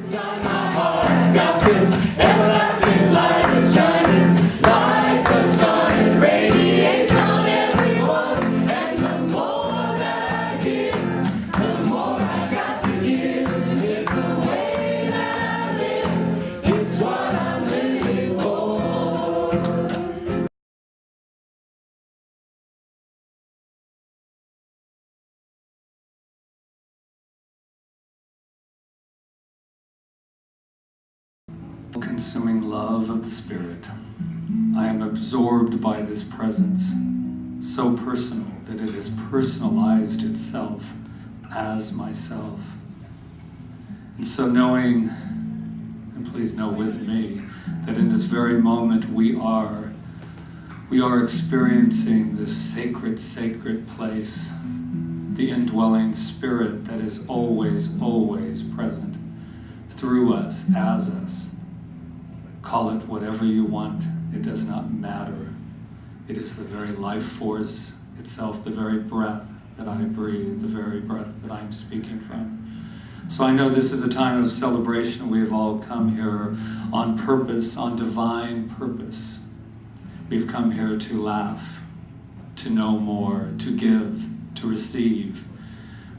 Inside my heart, got this everlasting light shining like the sun. It radiates on everyone, and the more that I give, the more I got to give. It's the way that I live, it's what I'm living for. Consuming love of the Spirit, I am absorbed by this presence, so personal that it has personalized itself as myself. And so knowing, and please know with me, that in this very moment we are experiencing this sacred, sacred place, the indwelling Spirit that is always, always present through us, as us. Call it whatever you want, it does not matter. It is the very life force itself, the very breath that I breathe, the very breath that I'm speaking from. So I know this is a time of celebration. We have all come here on purpose, on divine purpose. We've come here to laugh, to know more, to give, to receive.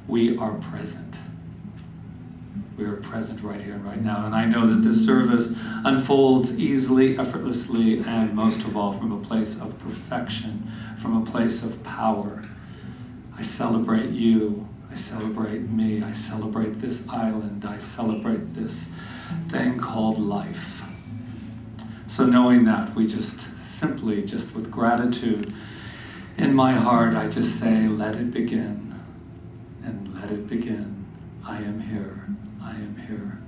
We are present. We are present right here and right now. And I know that this service unfolds easily, effortlessly, and most of all from a place of perfection, from a place of power. I celebrate you. I celebrate me. I celebrate this island. I celebrate this thing called life. So knowing that, we just simply, just with gratitude in my heart, I just say, let it begin. And let it begin. I am here. I am here.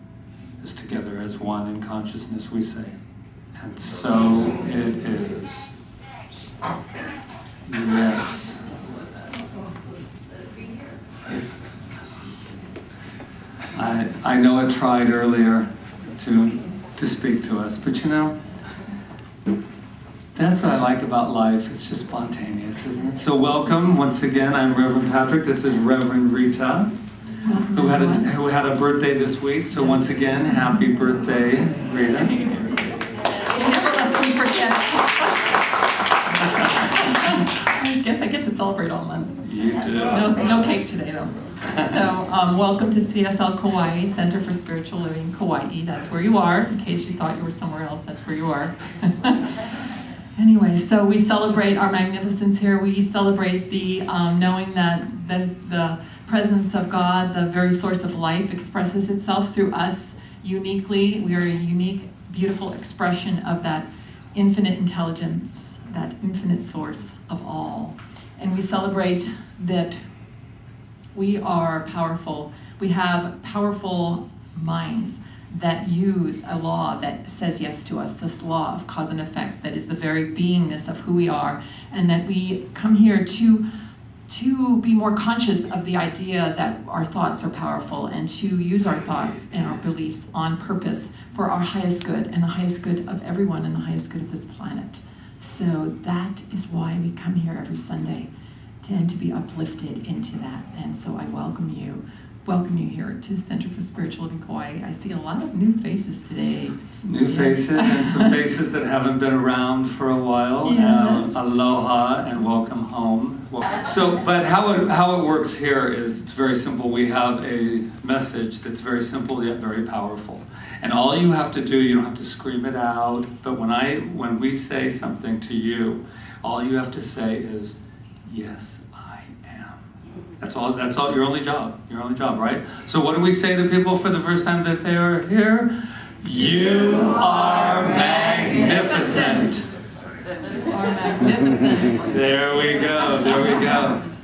As together as one in consciousness we say, and so it is. Yes. I know it tried earlier to speak to us, but you know, that's what I like about life. It's just spontaneous, isn't it? So welcome once again. I'm Reverend Patrick. This is Reverend Rita, who had a birthday this week. So once again, happy birthday, Rita. You never let me forget. I guess I get to celebrate all month. You do. No cake today, though. So welcome to CSL Kaua'i, Center for Spiritual Living, Kaua'i. That's where you are. In case you thought you were somewhere else, that's where you are. Anyway, so we celebrate our magnificence here. We celebrate the knowing that the presence of God, the very source of life, expresses itself through us uniquely. We are a unique, beautiful expression of that infinite intelligence, that infinite source of all. And we celebrate that we are powerful. We have powerful minds that use a law that says yes to us, this law of cause and effect that is the very beingness of who we are, and that we come here to be more conscious of the idea that our thoughts are powerful and to use our thoughts and our beliefs on purpose for our highest good and the highest good of everyone and the highest good of this planet. So that is why we come here every Sunday, and to be uplifted into that. And so I welcome you here to Center for Spiritual Living Kaua'i. I see a lot of new faces today. New faces and some faces that haven't been around for a while. Yes. Aloha and welcome home. So, but how it works here is it's very simple. We have a message that's very simple yet very powerful. And all you have to do, you don't have to scream it out, but when we say something to you, all you have to say is, yes, I am. That's all, your only job, right? So what do we say to people for the first time that they are here? You are magnificent. You are magnificent. There we go.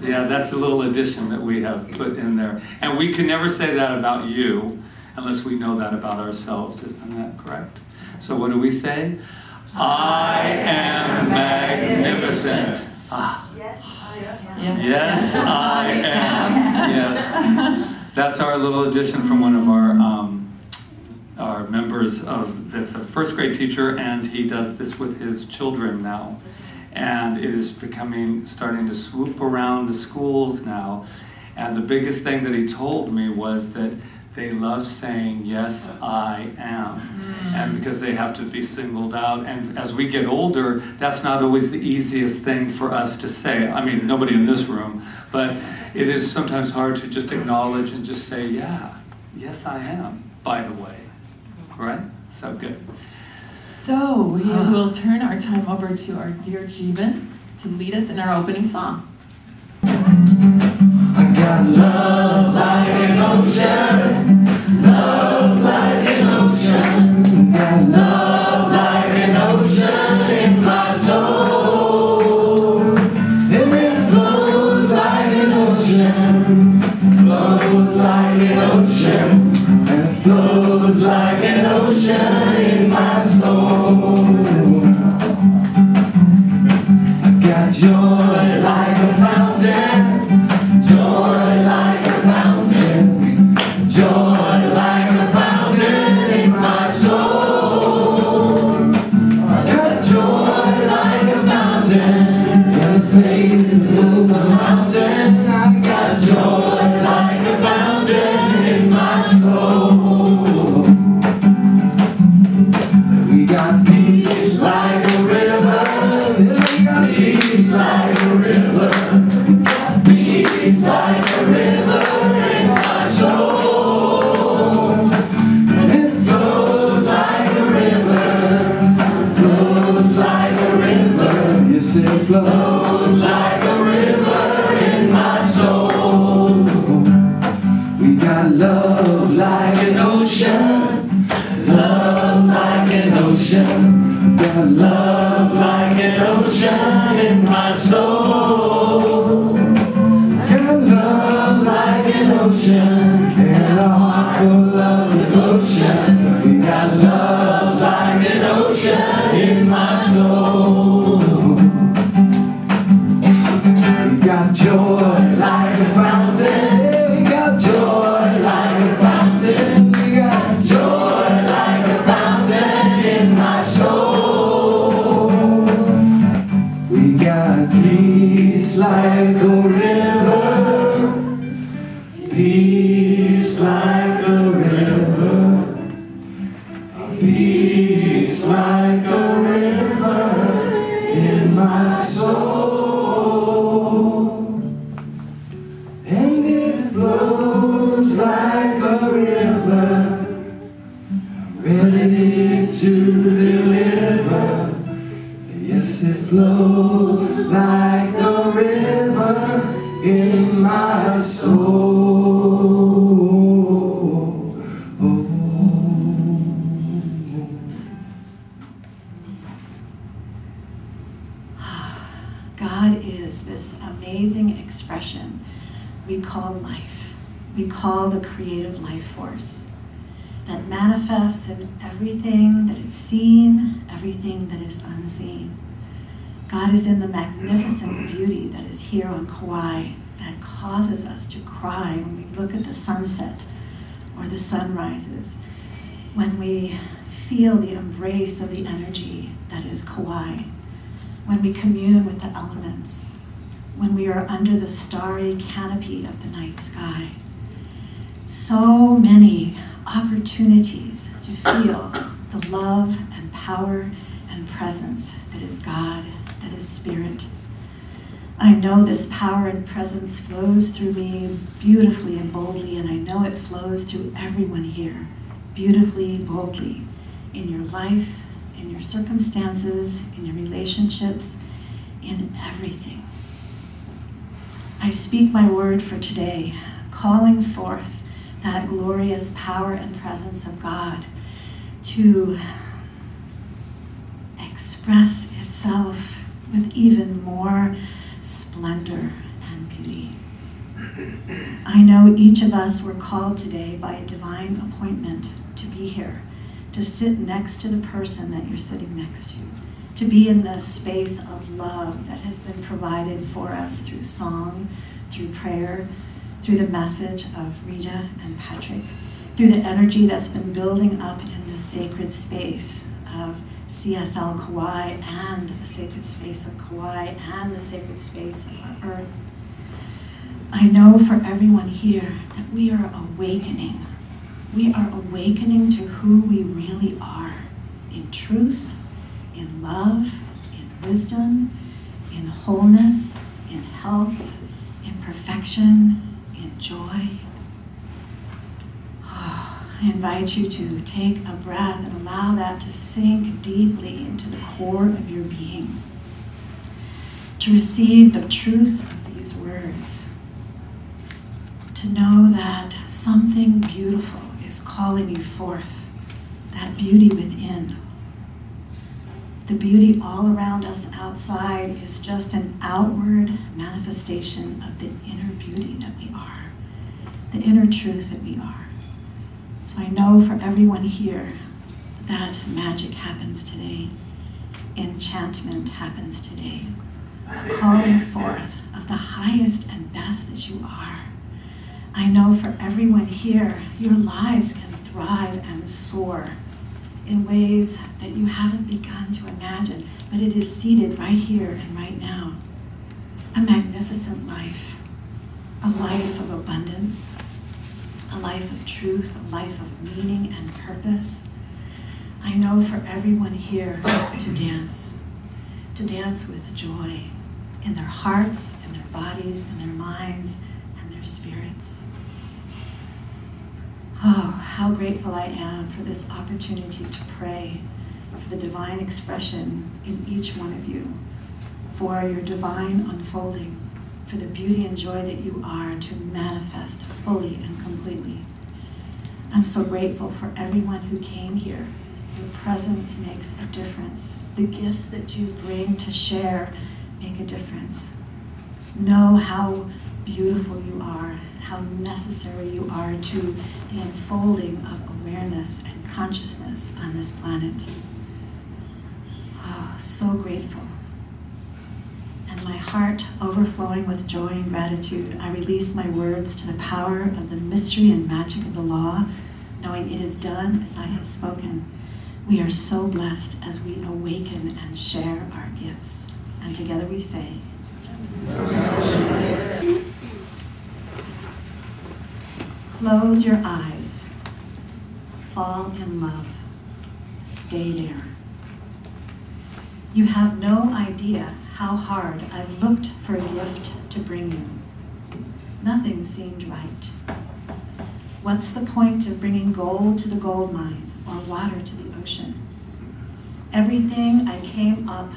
Yeah, that's a little addition that we have put in there. And we can never say that about you unless we know that about ourselves. Isn't that correct? So what do we say? I am magnificent. Ah. Yes, I am. Yes. That's our little addition from one of our members that's a first grade teacher, and he does this with his children now. And it is starting to swoop around the schools now. And the biggest thing that he told me was that They love saying, yes, I am. And because they have to be singled out. And as we get older, that's not always the easiest thing for us to say. I mean, nobody in this room, but it is sometimes hard to just acknowledge and just say, yeah, yes, I am, by the way. Right? So good. So we will turn our time over to our dear Jeevan to lead us in our opening song. I got love like an ocean, love like an ocean, got love like an ocean in my soul. And it flows like an ocean, flows like an ocean, and it flows like an ocean in my soul. I got joy like a fountain, joy like a fountain, joy like a fountain in my soul. I got joy like a fountain, and faith through the mountain. I got joy like a fountain in my soul. We got peace like a river, we got peace like a river. Peace like a river in my soul, and it flows like a river, it flows like a river, yes it flows like a river in my soul. We got love like an ocean, love like an ocean, got love like an ocean in my soul. Love like an ocean, and a heart full of devotion. We got love like an ocean in my soul. We got joy like a fountain, we got joy like a fountain, we got joy like a fountain in my soul. We got peace like a river, peace like a river, peace like a river in my soul. And it flows like a river, ready to deliver. Yes, it flows like a river in my soul. God is this amazing expression we call life. We call the creative life force that manifests in everything that is seen, everything that is unseen. God is in the magnificent beauty that is here on Kaua'i that causes us to cry when we look at the sunset or the sunrises, when we feel the embrace of the energy that is Kaua'i, when we commune with the elements, when we are under the starry canopy of the night sky. So many opportunities to feel the love and power and presence that is God, that is Spirit. I know this power and presence flows through me beautifully and boldly, and I know it flows through everyone here, beautifully, boldly, in your life, in your circumstances, in your relationships, in everything. I speak my word for today, calling forth that glorious power and presence of God to express itself with even more splendor and beauty. I know each of us were called today by a divine appointment to be here, to sit next to the person that you're sitting next to be in the space of love that has been provided for us through song, through prayer, through the message of Rita and Patrick, through the energy that's been building up in the sacred space of CSL Kaua'i and the sacred space of Kaua'i and the sacred space of our earth. I know for everyone here that we are awakening We are awakening to who we really are, in truth, in love, in wisdom, in wholeness, in health, in perfection, in joy. I invite you to take a breath and allow that to sink deeply into the core of your being. To receive the truth of these words. To know that something beautiful is calling you forth. That beauty within. The beauty all around us outside is just an outward manifestation of the inner beauty that we are. The inner truth that we are. So I know for everyone here that magic happens today. Enchantment happens today. A calling forth of the highest and best that you are. I know for everyone here, your lives can thrive and soar in ways that you haven't begun to imagine, but it is seated right here and right now. A magnificent life, a life of abundance, a life of truth, a life of meaning and purpose. I know for everyone here to dance with joy in their hearts, in their bodies, in their minds, and their spirits. Oh, how grateful I am for this opportunity to pray for the divine expression in each one of you, for your divine unfolding, for the beauty and joy that you are to manifest fully and completely. I'm so grateful for everyone who came here. Your presence makes a difference. The gifts that you bring to share make a difference. Know how beautiful you are, how necessary you are to the unfolding of awareness and consciousness on this planet. Oh, so grateful. And my heart overflowing with joy and gratitude, I release my words to the power of the mystery and magic of the law, knowing it is done as I have spoken. We are so blessed as we awaken and share our gifts. And together we say, close your eyes, fall in love, stay there. You have no idea how hard I've looked for a gift to bring you. Nothing seemed right. What's the point of bringing gold to the gold mine or water to the ocean? Everything I came up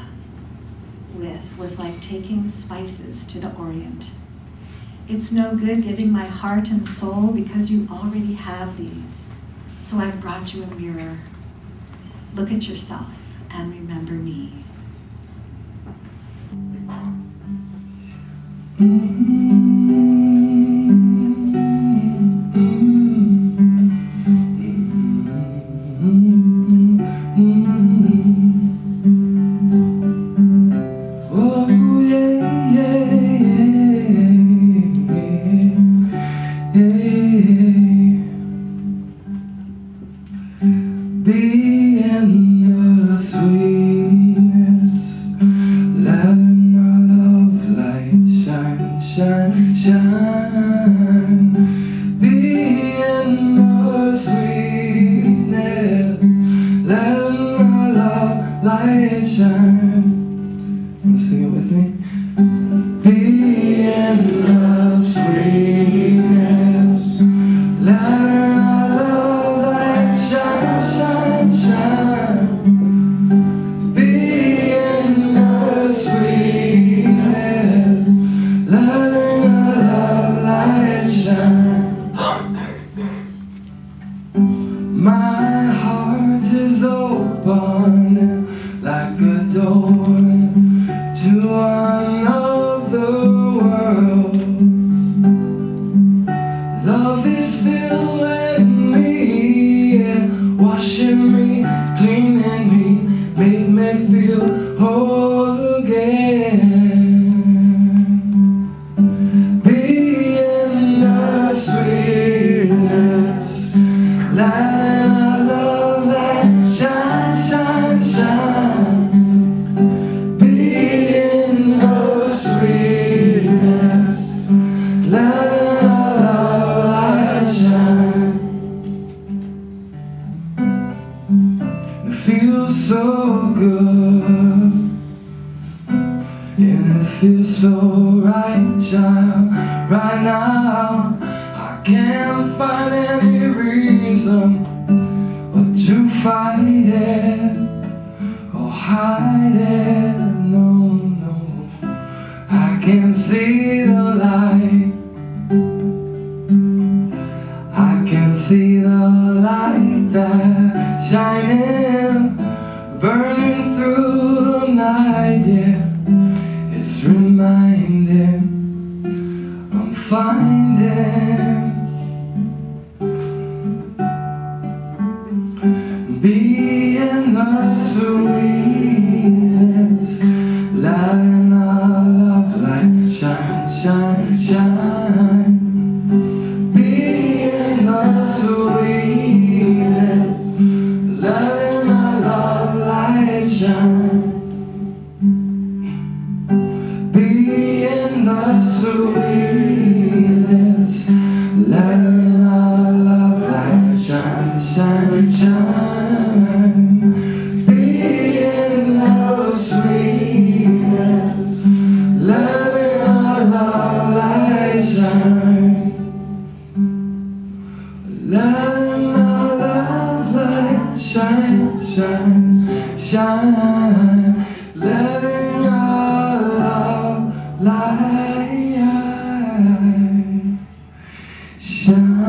with was like taking spices to the Orient. It's no good giving my heart and soul because you already have these. So I've brought you a mirror. Look at yourself and remember me. Shine, shine. feels so good, and it feels so right, child, right now. I can't find any reason to fight it or hide it, no, no. I can see the light, I can see the light that's shining, burning through the night, yeah. It's reminding, I'm finding, being the sweetness, letting our love light shine, shine, shine. Being the sweetness, letting our love light shine. Being the sweetness, letting our love light shine, shine, shine. Being the sweetness, letting our love light shine. Letting our love light shine, shine, shine. Letting our love light shine.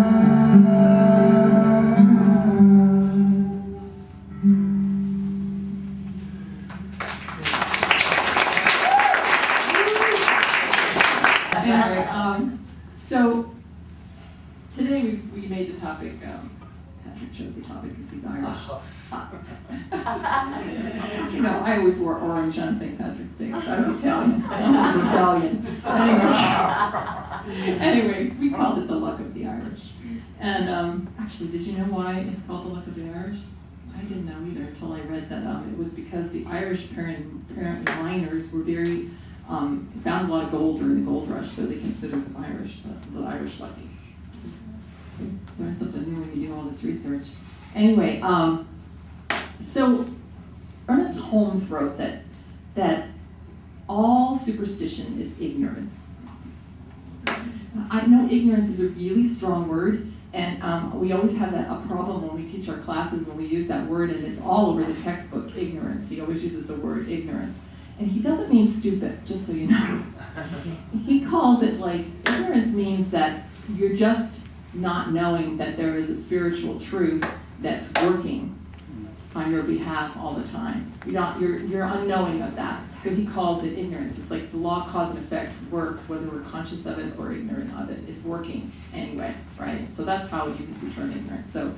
Anyway, so today we made the topic, Patrick chose the topic because he's Irish. You know, I always wore orange on St. Patrick's Day because I was Italian. I was rebellion. Anyway, we called it the luck of the Irish. And actually, did you know why it's called the luck of the Irish? I didn't know either until I read that it was because the Irish apparently miners were very, found a lot of gold during the gold rush, so they considered the Irish lucky. Learn something new when you do all this research. Anyway, so Ernest Holmes wrote that all superstition is ignorance. I know ignorance is a really strong word, and we always have a problem when we teach our classes when we use that word, and it's all over the textbook, ignorance. He always uses the word ignorance. And he doesn't mean stupid, just so you know. He calls it like, ignorance means that you're just not knowing that there is a spiritual truth that's working on your behalf all the time. You're unknowing of that. So he calls it ignorance. It's like the law of cause and effect works whether we're conscious of it or ignorant of it. It's working anyway, right? So that's how he uses the term ignorance. So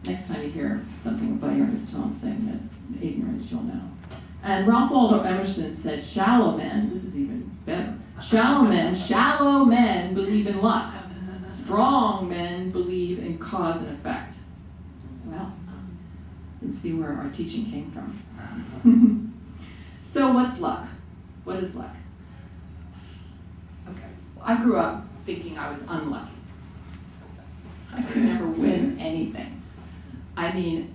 next time you hear something by Ernest Holmes saying that ignorance, you'll know. And Ralph Waldo Emerson said, shallow men, this is even better, shallow men believe in luck. Strong men believe in cause and effect. Well, you can see where our teaching came from. So what's luck? What is luck? Okay, I grew up thinking I was unlucky. I could never win anything. I mean,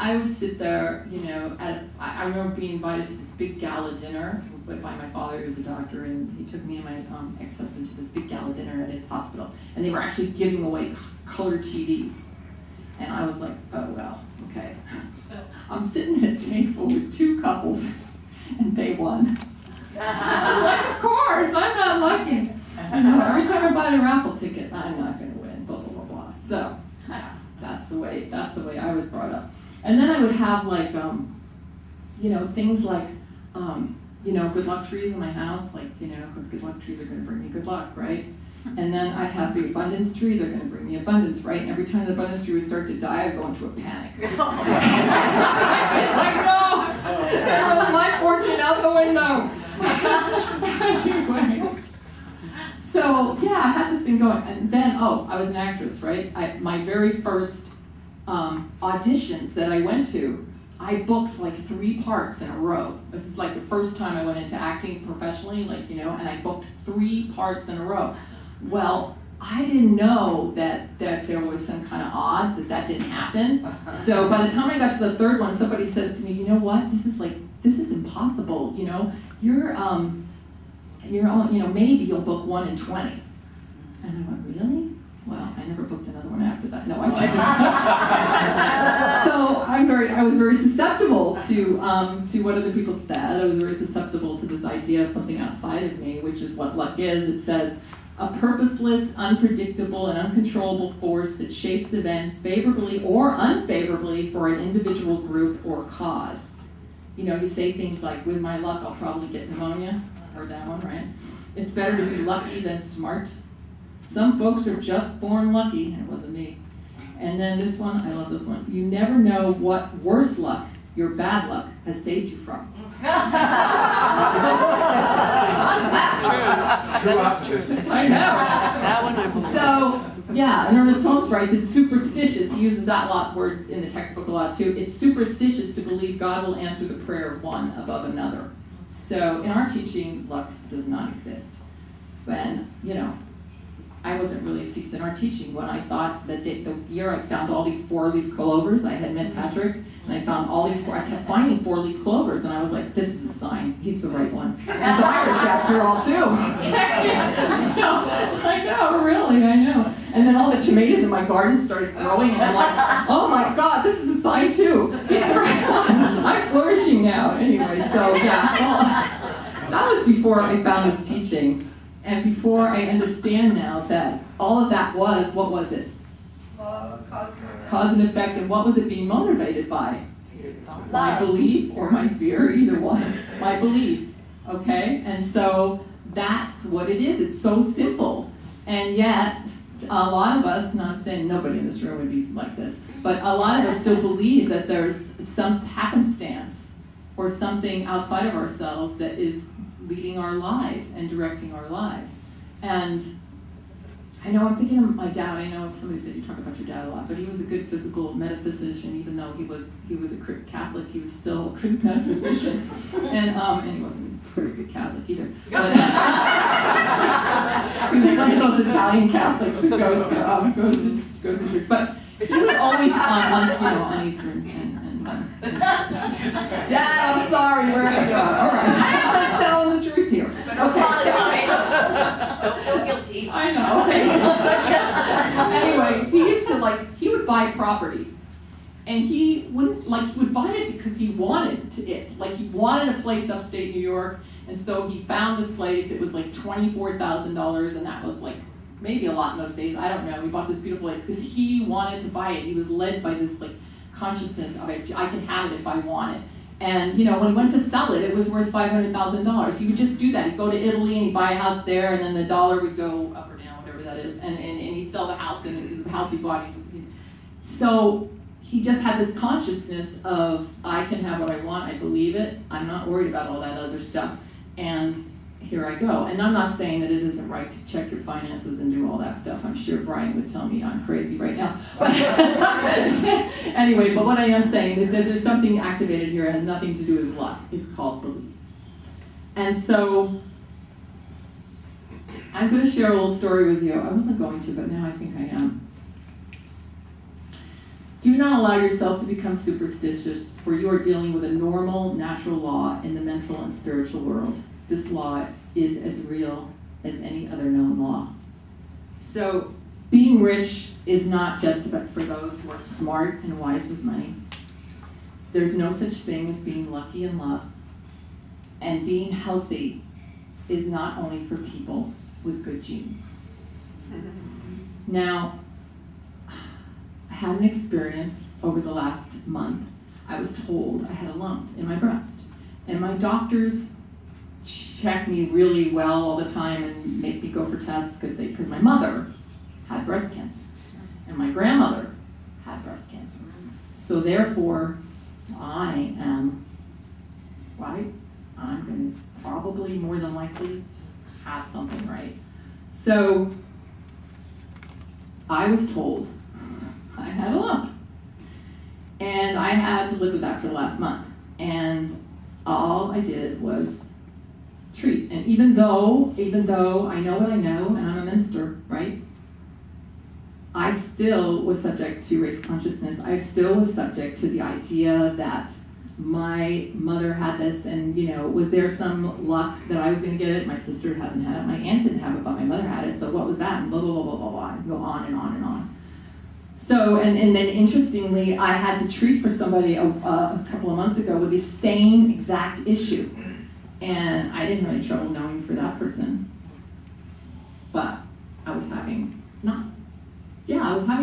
I would sit there, you know, I remember being invited to this big gala dinner by my father, who was a doctor, and he took me and my ex-husband to this big gala dinner at his hospital, and they were actually giving away color TVs. And I was like, oh, well, okay. I'm sitting at a table with two couples, and they won. I'm like, of course, I'm not lucky. You know, every time I buy a raffle ticket, I'm not going to win, blah, blah, blah, blah. So that's the way I was brought up. And then I would have like, you know, things like, you know, good luck trees in my house, like, you know, because good luck trees are going to bring me good luck, right? And then I'd have the abundance tree, they're going to bring me abundance, right? And every time the abundance tree would start to die, I'd go into a panic. Like, no, there goes my fortune out the window. Anyway. So, yeah, I had this thing going. And then, I was an actress, right? My very first auditions that I went to, I booked like 3 parts in a row. This is like the first time I went into acting professionally, like, you know, and I booked 3 parts in a row. Well, I didn't know that there was some kind of odds that didn't happen. So by the time I got to the third one, somebody says to me, you know what, this is impossible, you're maybe you'll book 1 in 20. And I went, really? Well, I never booked another one after that. No, I didn't. So I was very susceptible to what other people said. I was very susceptible to this idea of something outside of me, which is what luck is. It says, a purposeless, unpredictable, and uncontrollable force that shapes events favorably or unfavorably for an individual, group, or cause. You say things like, with my luck, I'll probably get pneumonia. I've heard that one, right? It's better to be lucky than smart. Some folks are just born lucky, and it wasn't me. And then this one, I love this one. You never know what worse luck your bad luck has saved you from. That's true. I know. That one I believe. So, yeah, and Ernest Holmes writes, it's superstitious. He uses that word in the textbook a lot too. It's superstitious to believe God will answer the prayer of one above another. So in our teaching, luck does not exist. When, I wasn't really seeked in our teaching when I thought that the year I found all these 4-leaf clovers. I had met Patrick, and I found all these I kept finding 4-leaf clovers, and I was like, this is a sign. He's the right one. He's Irish after all, too. So, I know, really, I know. And then all the tomatoes in my garden started growing, and I'm like, oh my God, this is a sign, too. He's the right one. I'm flourishing now. Anyway, so yeah, well, that was before I found this teaching. And before I understand now that all of that was, what was it? Cause and effect. And what was it being motivated by? My belief or my fear, either one. My belief, okay? And so that's what it is. It's so simple. And yet, a lot of us, not saying nobody in this room would be like this, but a lot of us still believe that there's some happenstance or something outside of ourselves that is leading our lives and directing our lives. And I know I'm thinking of my dad. I know somebody said you talk about your dad a lot, but he was a good physical metaphysician. Even though he was a Catholic, he was still a good metaphysician, and he wasn't a very good Catholic either. But he was one of those Italian Catholics who goes to church. But he was always on Eastern and Dad, I'm sorry, wherever you are. All right, let's tell the truth here. Okay. Don't feel guilty. I know. Anyway, he used to he would buy property, and he would buy it because he wanted it. He wanted a place upstate New York, and so he found this place. It was like $24,000, and that was maybe a lot in those days. I don't know. He bought this beautiful place because he wanted to buy it. He was led by this consciousness of it. I can have it if I want it. And when he went to sell it, it was worth $500,000. He would just do that. He'd go to Italy and he'd buy a house there, and then the dollar would go up or down, whatever that is, and he'd sell the house, and the house he bought. So he just had this consciousness of, I can have what I want, I believe it, I'm not worried about all that other stuff, and here I go. And I'm not saying that it isn't right to check your finances and do all that stuff. I'm sure Brian would tell me I'm crazy right now. But anyway, but what I am saying is that there's something activated here that has nothing to do with luck. It's called belief. And so I'm going to share a little story with you. I wasn't going to, but now I think I am. Do not allow yourself to become superstitious, for you are dealing with a normal, natural law in the mental and spiritual world. This law is as real as any other known law. So being rich is not just about for those who are smart and wise with money. There's no such thing as being lucky in love. And being healthy is not only for people with good genes. Now, I had an experience over the last month. I was told I had a lump in my breast. And my doctors check me really well all the time and make me go for tests because my mother had breast cancer and my grandmother had breast cancer. So therefore, I am, right? I'm going to probably more than likely have something right. So I was told I had a lump, and I had to live with that for the last month. And all I did was treat. And even though I know what I know, and I'm a minister, right? still was subject to race consciousness. I still was subject to the idea that my mother had this, and was there some luck that I was going to get it? My sister hasn't had it, my aunt didn't have it, but my mother had it, so what was that? And blah, blah, blah, blah, blah, blah, and go on and on and on. So, and then interestingly, I had to treat for somebody a couple of months ago with the same exact issue. And I didn't have any trouble knowing for that person. But I was having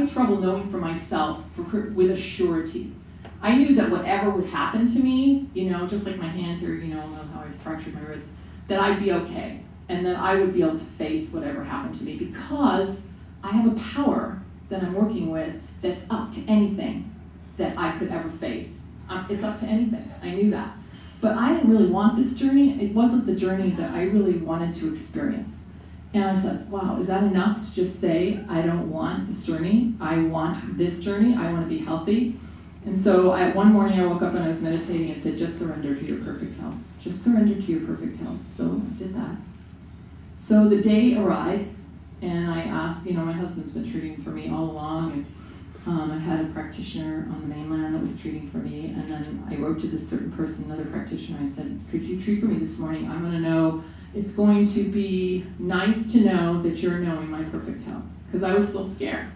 trouble knowing for myself with a surety. I knew that whatever would happen to me, just like my hand here, how I fractured my wrist, that I'd be okay. And that I would be able to face whatever happened to me because I have a power that I'm working with that's up to anything that I could ever face. It's up to anything. I knew that. But I didn't really want this journey. It wasn't the journey that I really wanted to experience. And I said, wow, is that enough to just say, I don't want this journey. I want this journey. I want to be healthy. And so one morning I woke up and I was meditating and said, just surrender to your perfect health. Just surrender to your perfect health. So I did that. So the day arrives. And I asked, my husband's been treating for me all along, and I had a practitioner on the mainland that was treating for me, and then I wrote to this certain person, another practitioner, I said, could you treat for me this morning? I'm going to know, it's going to be nice to know that you're knowing my perfect health, because I was still scared.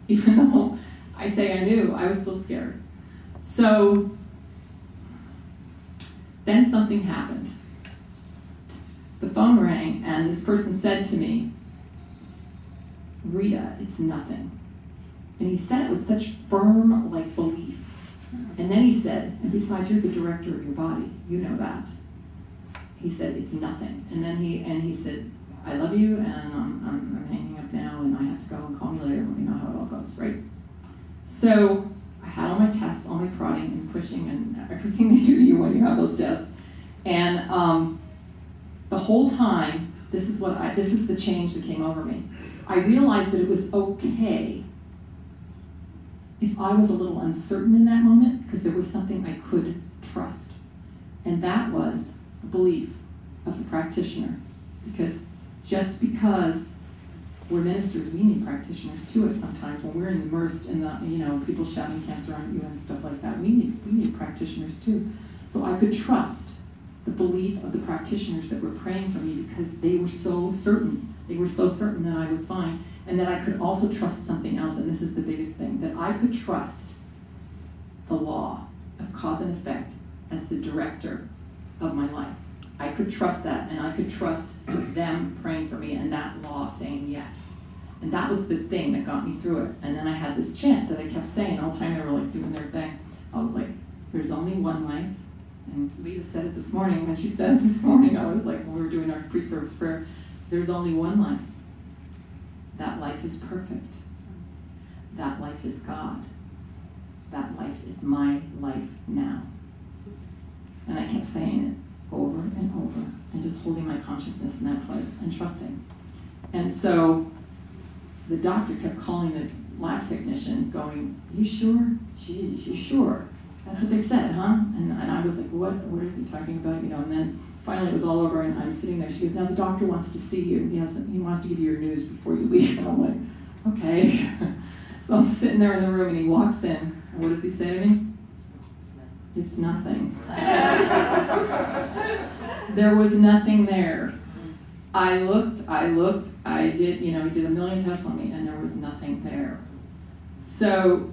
Even though I say I knew, I was still scared. So then something happened. The phone rang, and this person said to me, Rita, it's nothing. And he said it with such firm, belief. And then he said, and besides, you're the director of your body. You know that. He said, it's nothing. And then he said, I love you, and I'm hanging up now, and I have to go, and call me later, and let me know how it all goes, right? So I had all my tests, all my prodding and pushing, and everything they do to you when you have those tests. And the whole time, this is the change that came over me. I realized that it was okay if I was a little uncertain in that moment, because there was something I could trust. And that was the belief of the practitioner. Because just because we're ministers, we need practitioners too at sometimes. When we're immersed in the, people shouting cancer on you and stuff like that, we need practitioners too. So I could trust the belief of the practitioners that were praying for me because they were so certain. They were so certain that I was fine, and that I could also trust something else, and this is the biggest thing, that I could trust the law of cause and effect as the director of my life. I could trust that, and I could trust them praying for me and that law saying yes. And that was the thing that got me through it. And then I had this chant that I kept saying all the time they were doing their thing. I was like, there's only one life. And Rita said it this morning. When she said it this morning, I was like, when we were doing our pre-service prayer, there's only one life. That life is perfect. That life is God. That life is my life now. And I kept saying it over and over, and just holding my consciousness in that place and trusting. And so the doctor kept calling the lab technician going, you sure? Geez, you sure? That's what they said, huh? And I was like, what is he talking about? And then finally it was all over, and I'm sitting there. She goes, now the doctor wants to see you. He wants to give you your news before you leave. And I'm like, okay. So I'm sitting there in the room, and he walks in. And what does he say to me? It's nothing. There was nothing there. I looked, I did, he did a million tests on me, and there was nothing there. So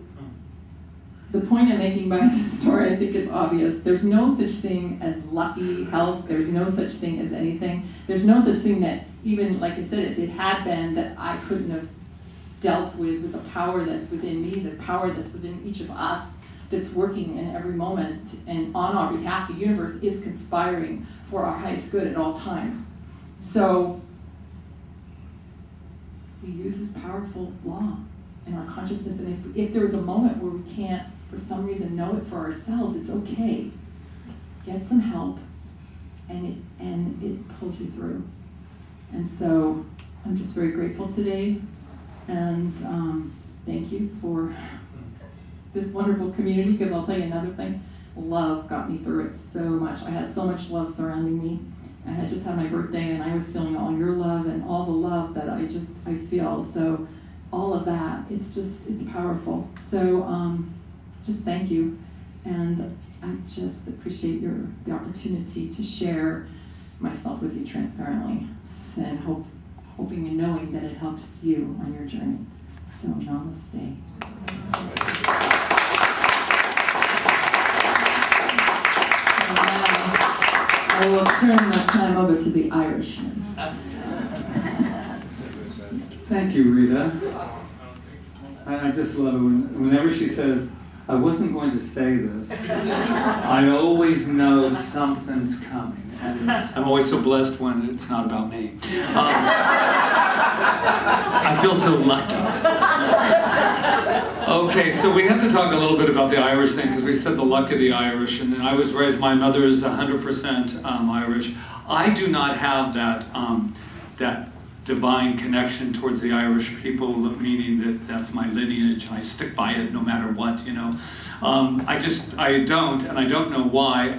the point I'm making by this story, I think, is obvious. There's no such thing as lucky health. There's no such thing as anything. There's no such thing that, even, like I said, if it had been, that I couldn't have dealt with the power that's within me, the power that's within each of us, that's working in every moment, and on our behalf, the universe is conspiring for our highest good at all times. So we use this powerful law in our consciousness, and if there is a moment where we can't, for some reason, know it for ourselves, it's okay. Get some help, and it pulls you through. And so I'm just very grateful today, and thank you for this wonderful community, because I'll tell you another thing, love got me through it so much. I had so much love surrounding me. I had just had my birthday, and I was feeling all your love and all the love that I feel. So all of that. It's powerful. So just thank you. And I just appreciate the opportunity to share myself with you transparently, and hoping and knowing that it helps you on your journey. So namaste. I will turn my time over to the Irishman. Thank you, Rita. I just love it whenever she says, I wasn't going to say this, I always know something's coming. And I'm always so blessed when it's not about me. I feel so lucky. Okay, so we have to talk a little bit about the Irish thing, because we said the luck of the Irish, and I was raised, my mother is 100% Irish. I do not have that divine connection towards the Irish people, meaning that that's my lineage, and I stick by it no matter what, you know. I don't, and I don't know why.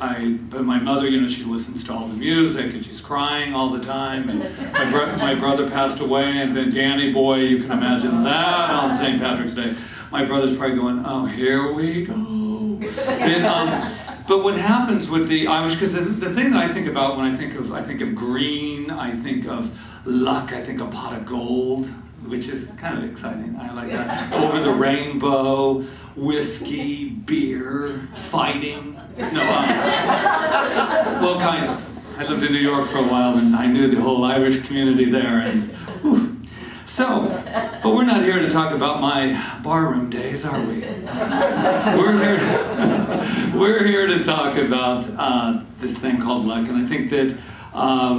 But my mother, you know, she listens to all the music, and she's crying all the time, and my brother passed away, and then Danny Boy, you can imagine that on St. Patrick's Day. My brother's probably going, oh, here we go. And, but what happens with the Irish, because the thing that I think about when I think of green, I think of luck, I think of pot of gold, which is kind of exciting. I like that. Over the rainbow, whiskey, beer, fighting. No, well, kind of. I lived in New York for a while, and I knew the whole Irish community there. And whew. So, but we're not here to talk about my barroom days, are we? We're here to talk about this thing called luck, and I think that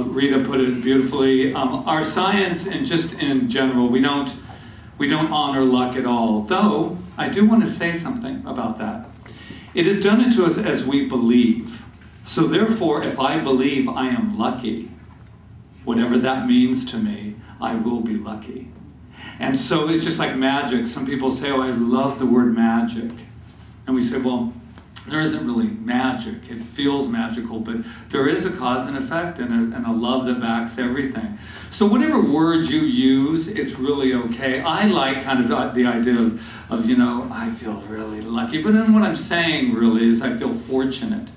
Rita put it beautifully. Our science, and just in general, we don't honor luck at all. Though I do want to say something about that. It is done to us as we believe. So therefore, if I believe I am lucky, whatever that means to me, I will be lucky. And so it's just like magic. Some people say, oh, I love the word magic. And we say, well, there isn't really magic. It feels magical, but there is a cause and effect and a love that backs everything. So whatever word you use, it's really okay. I like kind of the idea of, you know, I feel really lucky. But then what I'm saying really is I feel fortunate.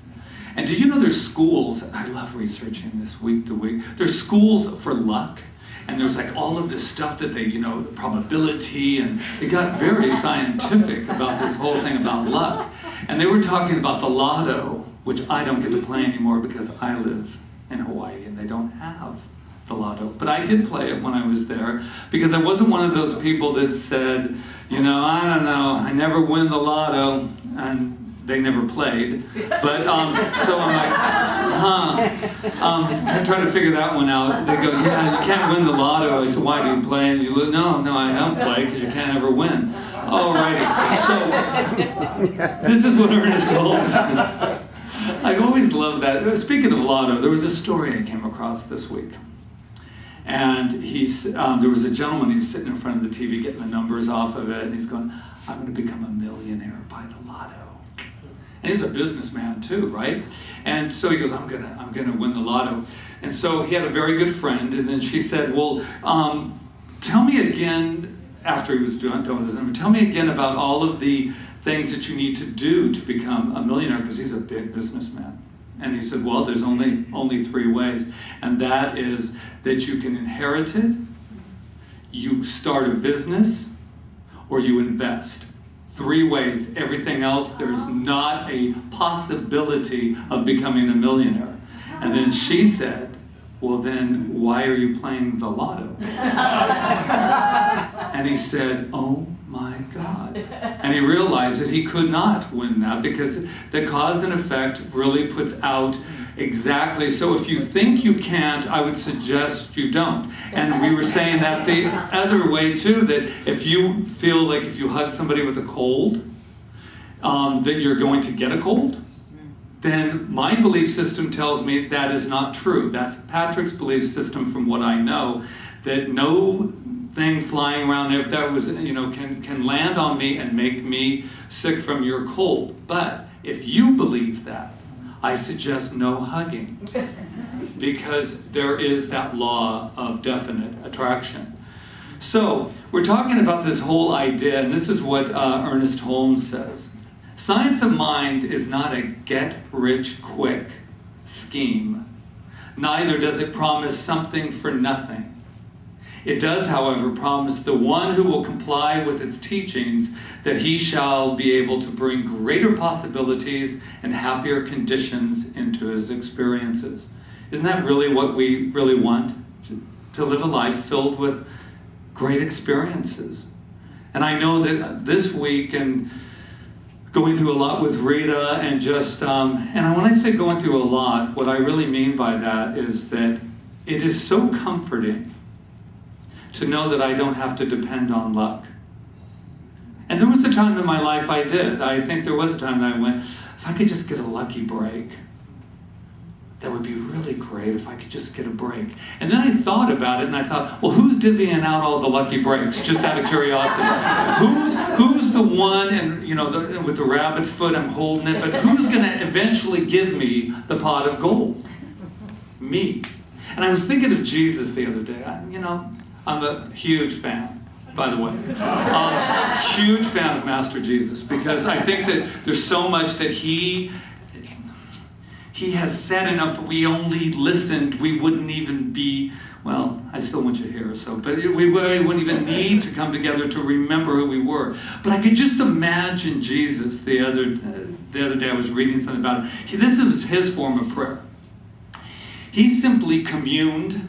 And did you know there's schools, I love researching this week to week, there's schools for luck. And there's like all of this stuff that they, you know, probability, and they got very scientific about this whole thing about luck. And they were talking about the lotto, which I don't get to play anymore because I live in Hawaii and they don't have the lotto. But I did play it when I was there because I wasn't one of those people that said, you know, I don't know, I never win the lotto, and they never played. But, so I'm like, trying to figure that one out. They go, yeah, you can't win the lotto. I said, why do you play? And you look, no, I don't play because you can't ever win. Alrighty, so this is what Ernest told us. I always loved that. Speaking of lotto, there was a story I came across this week. And there was a gentleman, he was sitting in front of the TV getting the numbers off of it, and he's going, I'm going to become a millionaire by the lotto. And he's a businessman too, right? And so he goes, I'm gonna win the lotto. And so he had a very good friend, and then she said, well, tell me again, after he was done with his number, tell me again about all of the things that you need to do to become a millionaire, because he's a big businessman. And he said, well, there's only 3 ways. And that is that you can inherit it, you start a business, or you invest. 3 ways. Everything else, there's not a possibility of becoming a millionaire. And then she said, well, then why are you playing the lotto? And he said, oh my God. And he realized that he could not win that because the cause and effect really puts out exactly. So if you think you can't, I would suggest you don't. And we were saying that the other way too, that if you feel like if you hug somebody with a cold, that you're going to get a cold, then my belief system tells me that is not true. That's Patrick's belief system from what I know, that no thing flying around, if that was, you know, can land on me and make me sick from your cold. But if you believe that, I suggest no hugging, because there is that law of definite attraction. So, we're talking about this whole idea, and this is what Ernest Holmes says. Science of mind is not a get-rich-quick scheme. Neither does it promise something for nothing. It does, however, promise the one who will comply with its teachings that he shall be able to bring greater possibilities and happier conditions into his experiences. Isn't that really what we really want? To live a life filled with great experiences. And I know that this week, and going through a lot with Rita, and just, and when I say going through a lot, what I really mean by that is that it is so comforting to know that I don't have to depend on luck. And there was a time in my life I did. I think there was a time that I went, if I could just get a lucky break, that would be really great if I could just get a break. And then I thought about it, and I thought, well, who's divvying out all the lucky breaks, just out of curiosity? Who's the one, and with the rabbit's foot, I'm holding it, but who's going to eventually give me the pot of gold? Me. And I was thinking of Jesus the other day. I'm a huge fan, by the way. Huge fan of Master Jesus, because I think that there's so much that he has said enough. If we only listened, we wouldn't even be, well, I still want you here, but we wouldn't even need to come together to remember who we were. But I could just imagine Jesus the other day. I was reading something about him. This is his form of prayer. He simply communed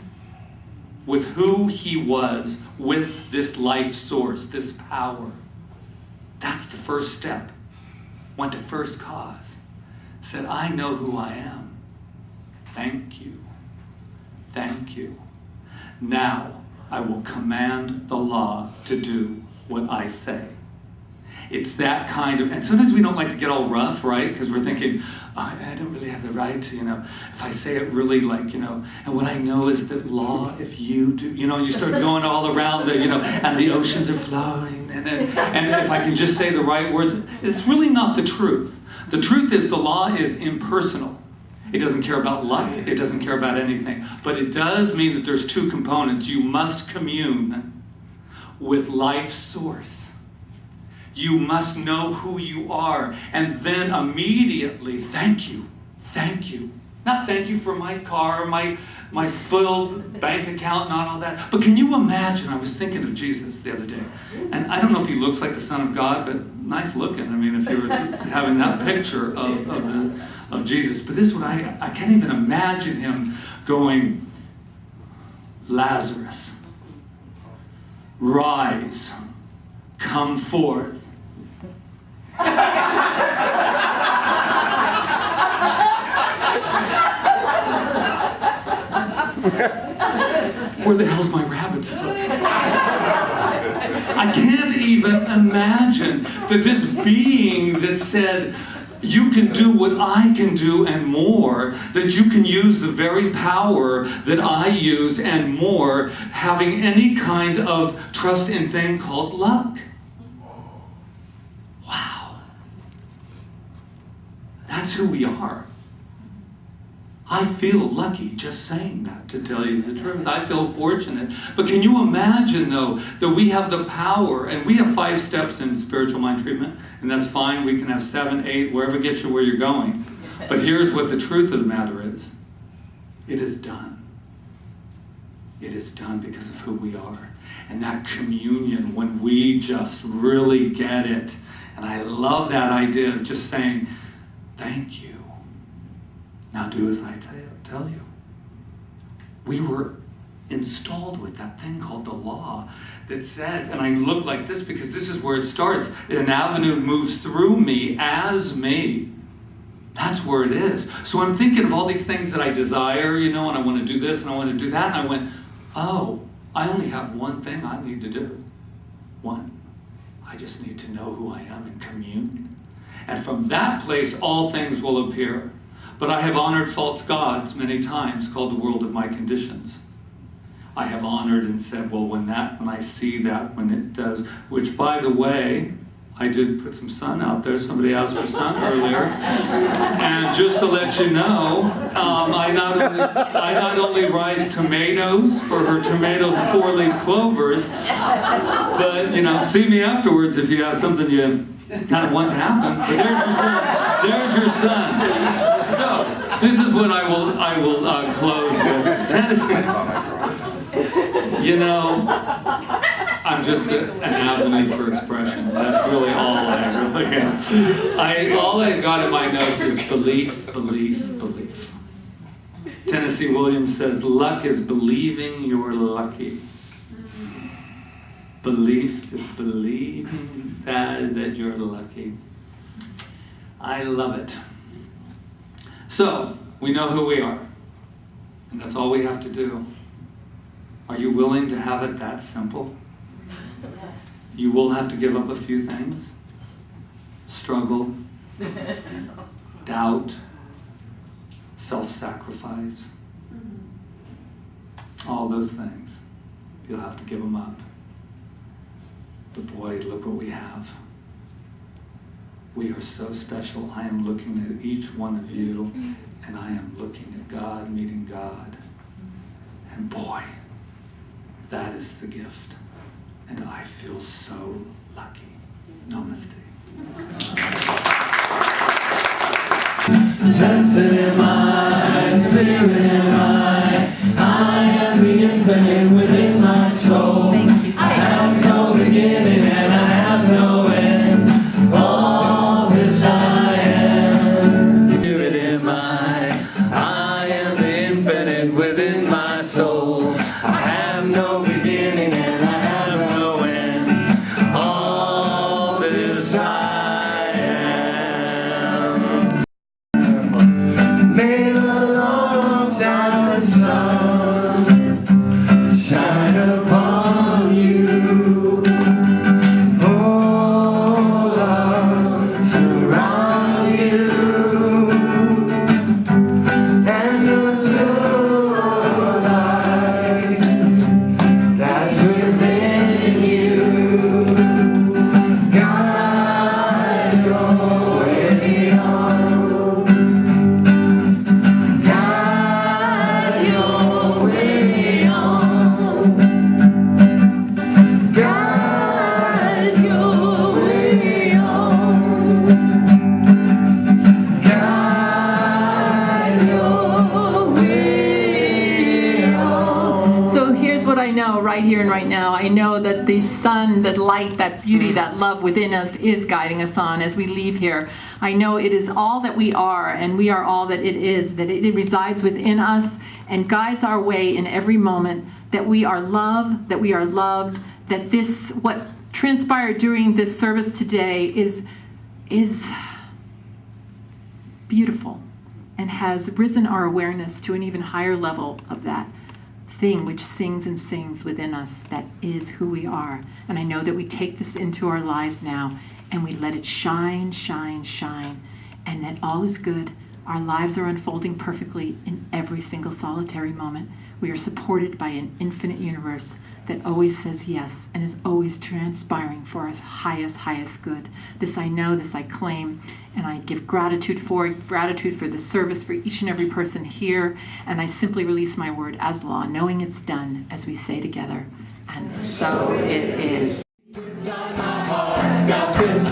with who he was, with this life source, this power. That's the first step. Went to first cause. Said, I know who I am. Thank you. Thank you. Now I will command the law to do what I say. It's that kind of, and sometimes we don't like to get all rough, right? Because we're thinking, I don't really have the right to, if I say it really and what I know is that law, if you do, you start going all around and the oceans are flowing, and if I can just say the right words, it's really not the truth. The truth is the law is impersonal. It doesn't care about luck. It doesn't care about anything. But it does mean that there's two components. You must commune with life's source. You must know who you are. And then immediately, thank you. Thank you. Not thank you for my car, my filled bank account, not all that. But can you imagine, I was thinking of Jesus the other day. And I don't know if he looks like the Son of God, but nice looking. I mean, if you were having that picture of Jesus. But this is what I can't even imagine him going, Lazarus, rise, come forth. Where the hell's my rabbit's foot? I can't even imagine that this being that said, you can do what I can do and more, that you can use the very power that I use and more, having any kind of trust in thing called luck. Wow. That's who we are. I feel lucky just saying that, to tell you the truth. I feel fortunate. But can you imagine, though, that we have the power, and we have 5 steps in spiritual mind treatment, and that's fine. We can have 7, 8, wherever gets you where you're going. But here's what the truth of the matter is. It is done. It is done because of who we are. And that communion, when we just really get it, and I love that idea of just saying, thank you. Now do as I tell you. We were installed with that thing called the law that says, and I look like this because this is where it starts. An avenue moves through me as me. That's where it is. So I'm thinking of all these things that I desire, and I want to do this and I want to do that. And I went, oh, I only have one thing I need to do. One. I just need to know who I am and commune. And from that place, all things will appear. But I have honored false gods many times, called the world of my conditions. I have honored and said, well, when I see that, when it does, which, by the way, I did put some sun out there. Somebody asked for sun earlier. And just to let you know, I not only rise tomatoes for her tomatoes and four-leaf clovers, but, you know, see me afterwards if you have something you kind of want to happen. But there's your son. So, this is what I will close with. Tennessee. You know, I'm just an avenue for expression. That's really all I really am. All I've got in my notes is belief, belief, belief. Tennessee Williams says, luck is believing you're lucky. Belief is believing that you're lucky. I love it. So, we know who we are. And that's all we have to do. Are you willing to have it that simple? Yes. You will have to give up a few things. Struggle, doubt, self-sacrifice. All those things. You'll have to give them up. But boy, look what we have. We are so special. I am looking at each one of you, and I am looking at God, meeting God. And boy, that is the gift. And I feel so lucky. Namaste. Blessed am I, spirit am I am the infinite within my soul. I have no beginning and I have no end. All this I am. Spirit am I am the infinite within my soul. I have no beginning and I have no end. All this I am. May the long time sun shine upon you. Oh, love surround you. And the blue light that's within you, guide your way on. Guide your way on. Guide your way on. Guide your way on. So here's what I know right here and right now. I know that the sun, that light, that beauty, that love within us is guiding us on as we leave here. I know it is all that we are, and we are all that it is, that it resides within us and guides our way in every moment, that we are loved, that this, what transpired during this service today is beautiful and has risen our awareness to an even higher level of that thing which sings and sings within us, that is who we are. And I know that we take this into our lives now and we let it shine, shine, shine, and that all is good. Our lives are unfolding perfectly in every single solitary moment. We are supported by an infinite universe that always says yes and is always transpiring for our highest good. This I know, this I claim, and I give gratitude for the service for each and every person here, and I simply release my word as law, knowing it's done, as we say together, and so it is. Inside my heart, got this